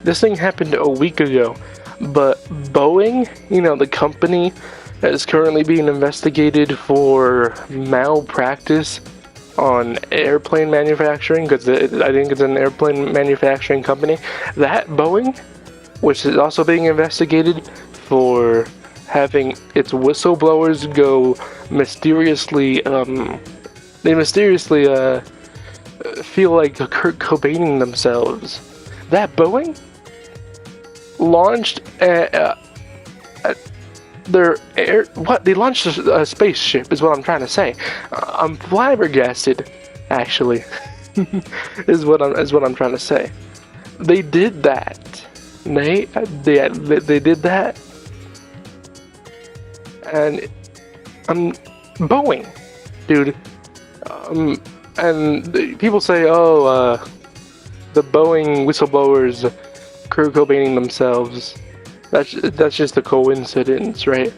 This thing happened a week ago, but Boeing, the company, is currently being investigated for malpractice on airplane manufacturing, because I think it's an airplane manufacturing company. That Boeing, which is also being investigated for having its whistleblowers go mysteriously, they mysteriously feel like Kurt Cobaining themselves. That Boeing launched their they launched a spaceship, is what I'm trying to say. I'm flabbergasted, actually. is what I'm trying to say. They did that. They did that, and Boeing, dude. And people say, oh, the Boeing whistleblowers Kurt Cobaining themselves. That's just a coincidence, right?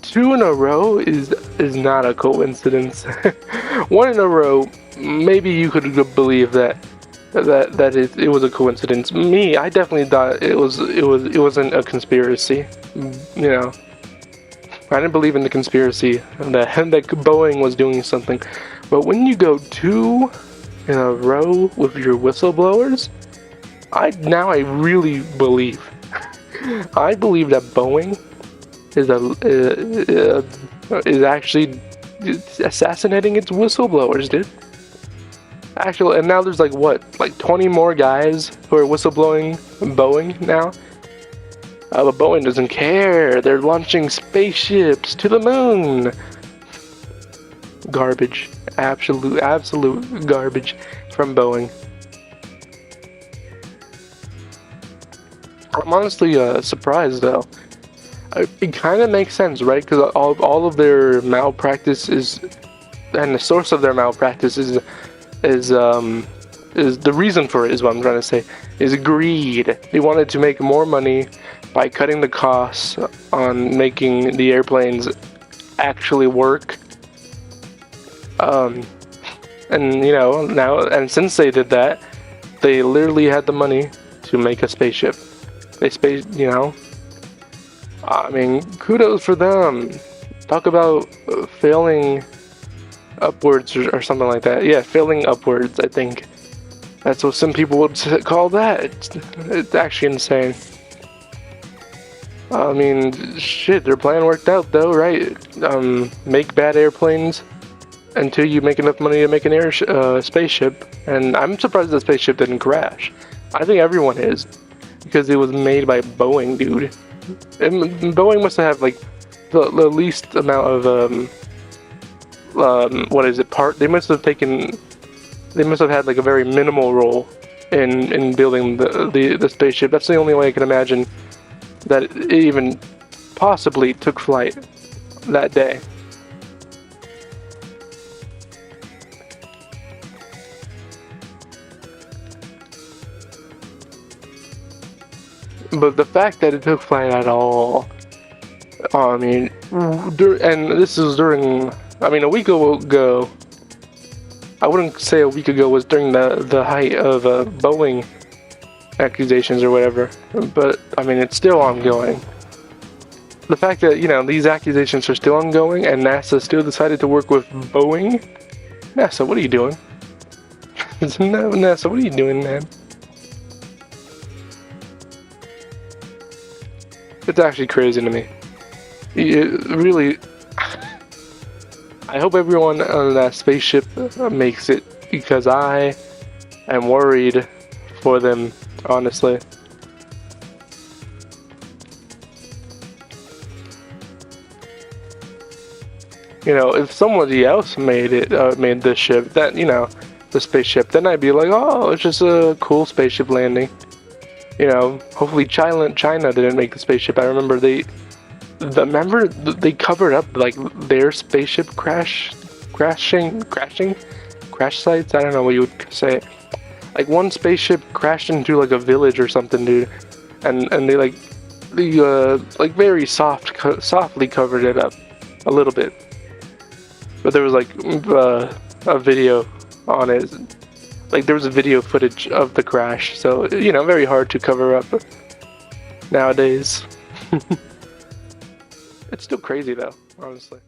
2 in a row is not a coincidence. 1 in a row, maybe you could believe that it was a coincidence. Me, I definitely thought it wasn't a conspiracy. I didn't believe in the conspiracy that Boeing was doing something. But when you go 2 in a row with your whistleblowers, I really believe. I believe that Boeing is actually assassinating its whistleblowers, dude. Actually, and now there's like 20 more guys who are whistleblowing Boeing now. But Boeing doesn't care. They're launching spaceships to the moon. Garbage. Absolute garbage from Boeing. I'm honestly surprised though. It kind of makes sense, right? Because all of their malpractice and the source of their malpractice is the reason for it, is what I'm trying to say, is greed. They wanted to make more money by cutting the costs on making the airplanes actually work. And since they did that, they literally had the money to make a spaceship. I mean, kudos for them. Talk about failing upwards or something like that. Yeah, failing upwards, I think. That's what some people would call that. It's actually insane. I mean, shit, their plan worked out though, right? Make bad airplanes until you make enough money to make an spaceship. And I'm surprised the spaceship didn't crash. I think everyone is. Because it was made by Boeing, dude. And Boeing must have like the least amount of They must have had like a very minimal role in building the spaceship. That's the only way I can imagine that it even possibly took flight that day. But the fact that it took flight at all, I mean, and this is during, a week ago, I wouldn't say a week ago was during the height of Boeing accusations or whatever, but I mean, it's still ongoing. The fact that, these accusations are still ongoing and NASA still decided to work with Boeing. NASA, what are you doing? NASA, what are you doing, man? It's actually crazy to me. It really. I hope everyone on that spaceship makes it, because I am worried for them, honestly. If somebody else made this ship, the spaceship, then I'd be like, oh, it's just a cool spaceship landing. Hopefully China didn't make the spaceship. I remember they covered up like their spaceship crashing, crash sites. I don't know what you would say. Like one spaceship crashed into like a village or something, dude, and they very softly covered it up a little bit. But there was like a video on it Like, there was a video footage of the crash, so, you know, very hard to cover up nowadays. It's still crazy, though, honestly.